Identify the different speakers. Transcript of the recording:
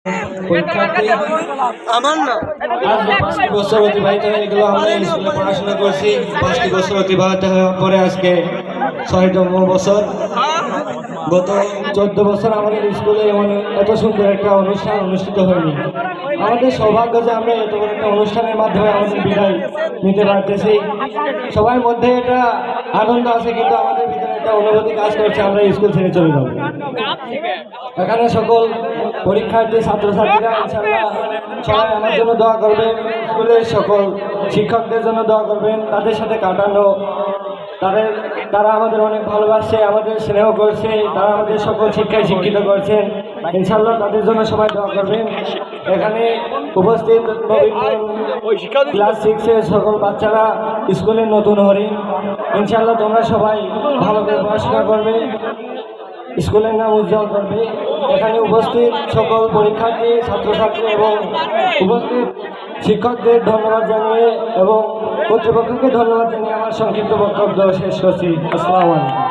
Speaker 1: পরীক্ষার্থী
Speaker 2: আমার না
Speaker 1: আজ 5টি বছর অতিবাহিত হয়ে গেল। আমরা এই স্কুলে পড়াশোনা করছি। 5টি বছর অতিবাহিত হওয়ার পরে আজকে 6তম বছর। গত 14 বছর আমাদের স্কুলে এত সুন্দর একটা অনুষ্ঠান অনুষ্ঠিত হয়নি। আমাদের সৌভাগ্য যে আমরা এত বড় একটা অনুষ্ঠানের মাধ্যমে আমাদের বিদায় নিতে পারতেছি। সবার মধ্যে এটা আনন্দ আছে, কিন্তু আমাদের ভিতরে একটা অনুভূতি কাজ করছে আমরা স্কুল ছেড়ে চলে যাবো। এখানে সকল পরীক্ষার্থী ছাত্রছাত্রীরা ইনশাআল্লাহ সবাই আমার জন্য দোয়া করবেন, স্কুলের সকল শিক্ষকদের জন্য দোয়া করবেন। তাদের সাথে কাটানো তারা আমাদের অনেক ভালোবাসে, আমাদের স্নেহ করছে, তারা আমাদের সকল শিক্ষায় শিক্ষিত করছেন। ইনশাআল্লাহ তাদের জন্য সবাই দোয়া করবেন। এখানে উপস্থিত ক্লাস 6-এর সকল বাচ্চারা স্কুলের নতুন হরিণ। ইনশাআল্লাহ তোমরা সবাই ভালো করে পড়াশোনা করবে, স্কুলের নাম উজ্জ্বল করবে। এখানে উপস্থিত সকল পরীক্ষার্থী ছাত্রছাত্রী এবং উপস্থিত শিক্ষকদের ধন্যবাদ জানিয়ে এবং কর্তৃপক্ষকে ধন্যবাদ জানিয়ে আমার সংক্ষিপ্ত বক্তব্য শেষ করছি। আসসালামু আলাইকুম।